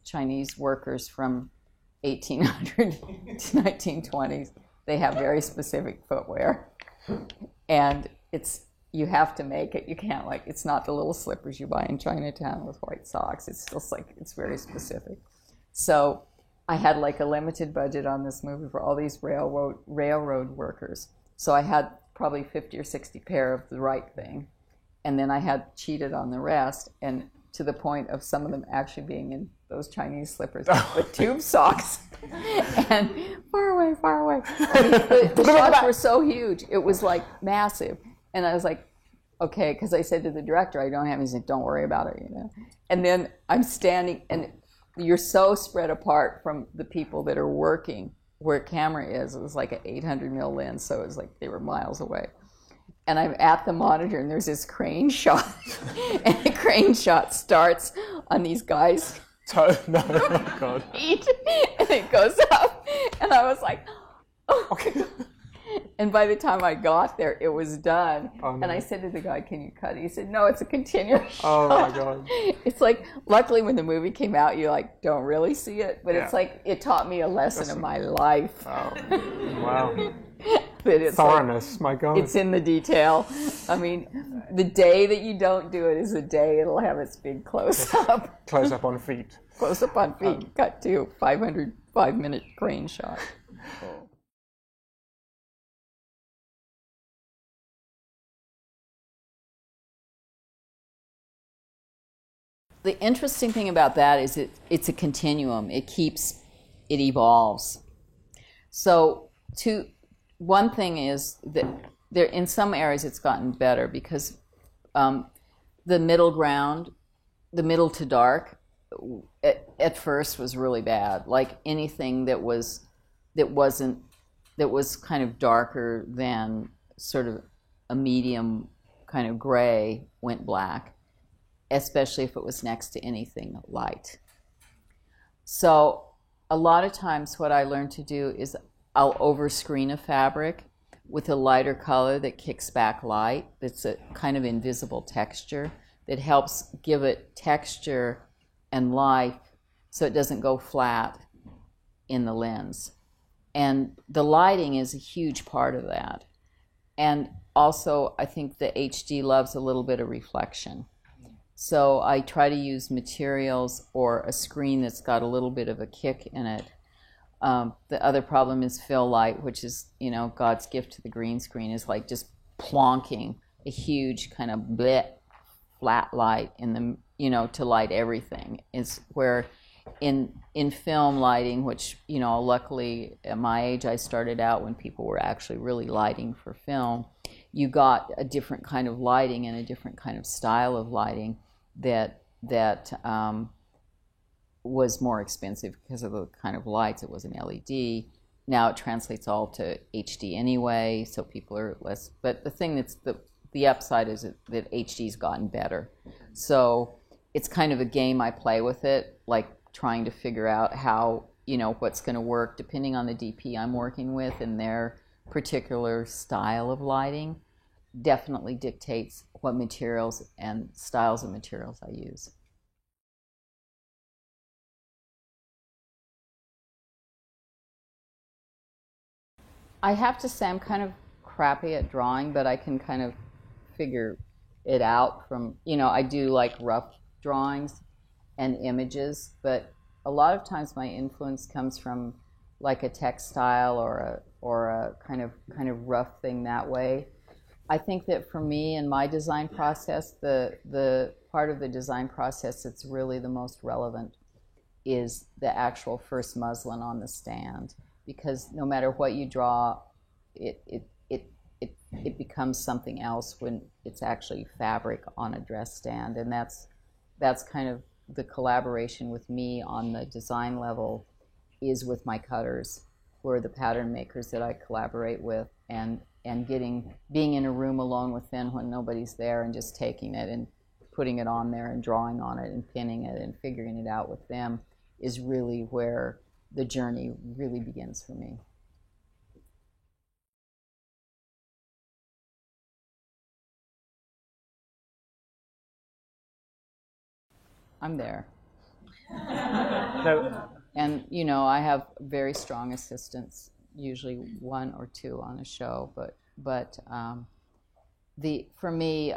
Chinese workers from 1800 to 1920s, they have very specific footwear, and you have to make it. You can't, like, it's not the little slippers you buy in Chinatown with white socks. It's just like, it's very specific. So I had like a limited budget on this movie for all these railroad workers. So I had probably 50 or 60 pair of the right thing, and then I had cheated on the rest, and to the point of some of them actually being in those Chinese slippers with tube socks. And far away. I mean, the shots were so huge. It was like massive. And I was like, okay, because I said to the director, I don't have anything. He said, don't worry about it, And then I'm standing, and you're so spread apart from the people that are working where camera is. It was like an 800 mil lens, so it was like they were miles away. And I'm at the monitor, and there's this crane shot, and the crane shot starts on these guys. Oh my God. And it goes up, and I was like, oh. And by the time I got there, it was done. Oh, no. And I said to the guy, can you cut it? He said, no, it's a continuous shot. Oh, my God. It's like, luckily when the movie came out, you like don't really see it, but it's like, it taught me a lesson of my life. Oh, wow. But it's thoroughness, my God. It's in the detail. I mean, the day that you don't do it is the day it'll have its big close-up. Close-up on feet. Close-up on feet. Cut to 5-minute crane shot. Cool. The interesting thing about that is it's a continuum. It evolves. So one thing is that there, in some areas it's gotten better because the middle ground, the middle to dark, at first was really bad. Like anything that was kind of darker than sort of a medium kind of gray went black, especially if it was next to anything light. So a lot of times what I learned to do is I'll overscreen a fabric with a lighter color that kicks back light. That's a kind of invisible texture that helps give it texture and life so it doesn't go flat in the lens. And the lighting is a huge part of that. And also I think the HD loves a little bit of reflection. So I try to use materials or a screen that's got a little bit of a kick in it. The other problem is fill light, which is, God's gift to the green screen, is like just plonking a huge kind of flat light in the, to light everything. Is where in film lighting, which, luckily at my age I started out when people were actually really lighting for film, you got a different kind of lighting and a different kind of style of lighting that was more expensive because of the kind of lights. It was an LED. Now it translates all to HD anyway, so people are less. But the thing that's the upside is that HD's gotten better. So it's kind of a game I play with it, like trying to figure out how, what's going to work depending on the DP I'm working with and their particular style of lighting. Definitely dictates what materials and styles of materials I use. I have to say I'm kind of crappy at drawing, but I can kind of figure it out from, I do like rough drawings and images, but a lot of times my influence comes from like a textile or a kind of rough thing that way. I think that for me in my design process, the part of the design process that's really the most relevant is the actual first muslin on the stand. Because no matter what you draw it becomes something else when it's actually fabric on a dress stand, and that's kind of the collaboration with me on the design level is with my cutters, who are the pattern makers that I collaborate with, and being in a room alone with them when nobody's there and just taking it and putting it on there and drawing on it and pinning it and figuring it out with them is really where the journey really begins for me. I'm there. No. And, I have very strong assistants, usually one or two on a show, but for me,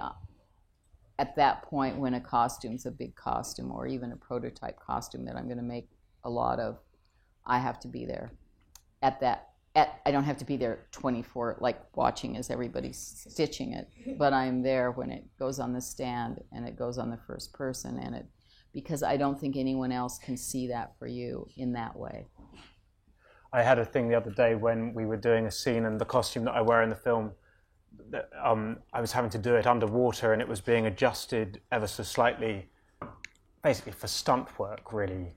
at that point when a costume's a big costume or even a prototype costume that I'm going to make a lot of, I have to be there. I don't have to be there 24, like watching as everybody's stitching it, but I'm there when it goes on the stand and it goes on the first person, because I don't think anyone else can see that for you in that way. I had a thing the other day when we were doing a scene, and the costume that I wear in the film, I was having to do it underwater, and it was being adjusted ever so slightly, basically for stunt work, really.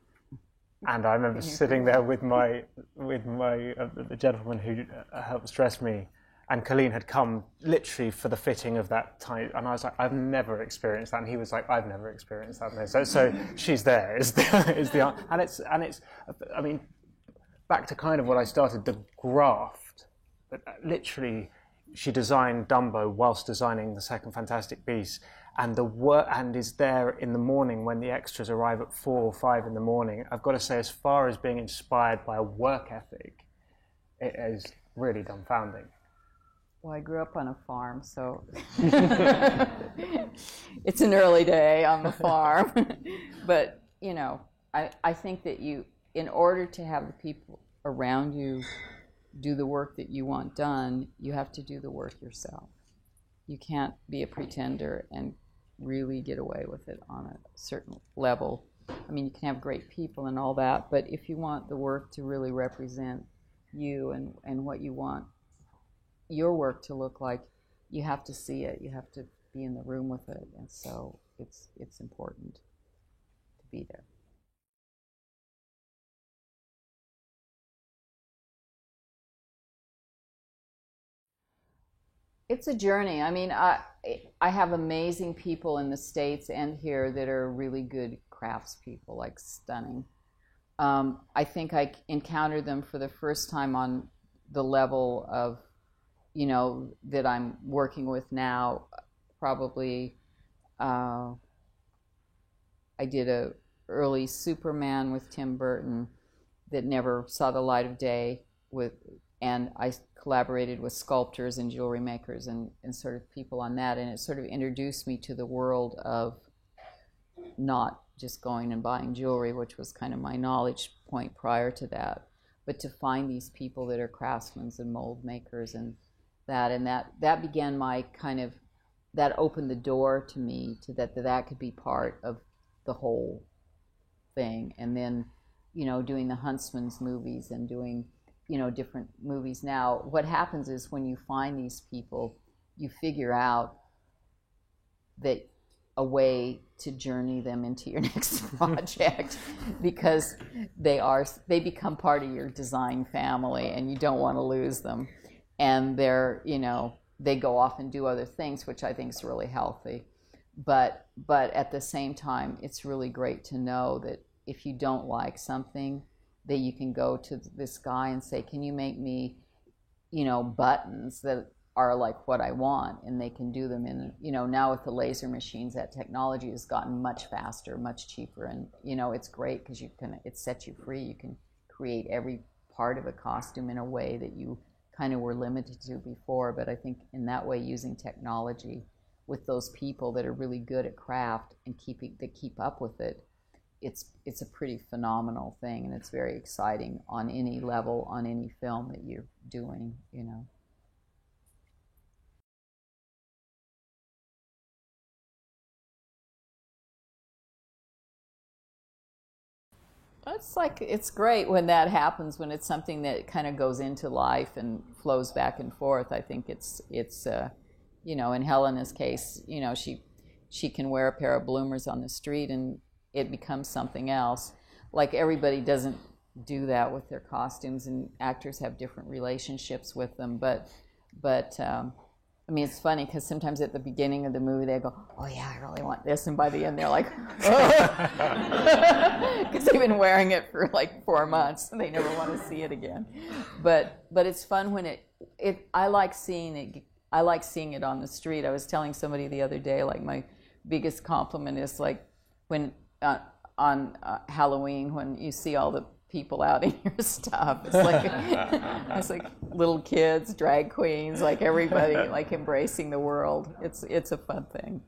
And I remember sitting there with the gentleman who helps dress me, and Colleen had come literally for the fitting of that time, and I was like, I've never experienced that, and he was like, I've never experienced that. So she's there is the and it's I mean, back to kind of what I started, the graft. Literally, she designed Dumbo whilst designing the second Fantastic Beasts, and is there in the morning when the extras arrive at 4 or 5 in the morning. I've got to say, as far as being inspired by a work ethic, it is really dumbfounding. Well, I grew up on a farm, so it's an early day on the farm. But, I think that in order to have the people around you do the work that you want done, you have to do the work yourself. You can't be a pretender and really get away with it on a certain level. I mean, you can have great people and all that, but if you want the work to really represent you and what you want your work to look like, you have to see it. You have to be in the room with it, and so it's important to be there. It's a journey. I mean, I have amazing people in the States and here that are really good craftspeople, like stunning. I think I encountered them for the first time on the level of, that I'm working with now. Probably, I did a early Superman with Tim Burton that never saw the light of day and I collaborated with sculptors and jewelry makers and sort of people on that, and it sort of introduced me to the world of not just going and buying jewelry, which was kind of my knowledge point prior to that, but to find these people that are craftsmen and mold makers and that began my kind of, that opened the door to me to that could be part of the whole thing. And then, doing the Huntsman's movies and doing, different movies now, what happens is when you find these people, you figure out that a way to journey them into your next project because they become part of your design family and you don't want to lose them. And they go off and do other things, which I think is really healthy. But at the same time, it's really great to know that if you don't like something, that you can go to this guy and say, can you make me, buttons that are like what I want? And they can do them in, now with the laser machines, that technology has gotten much faster, much cheaper. And, it's great because it sets you free. You can create every part of a costume in a way that you kind of were limited to before. But I think in that way, using technology with those people that are really good at craft and keep up with it, it's a pretty phenomenal thing, and it's very exciting on any level, on any film that you're doing, It's great when that happens, when it's something that kind of goes into life and flows back and forth. I think it's in Helena's case, she can wear a pair of bloomers on the street and it becomes something else. Like, everybody doesn't do that with their costumes, and actors have different relationships with them. But I mean, it's funny because sometimes at the beginning of the movie they go, "Oh yeah, I really want this," and by the end they're like, "Oh," because they've been wearing it for like 4 months and they never want to see it again. But it's fun when I like seeing it. I like seeing it on the street. I was telling somebody the other day, like, my biggest compliment is like when on Halloween, when you see all the people out in your stuff. It's like little kids, drag queens, like everybody, like embracing the world. It's a fun thing.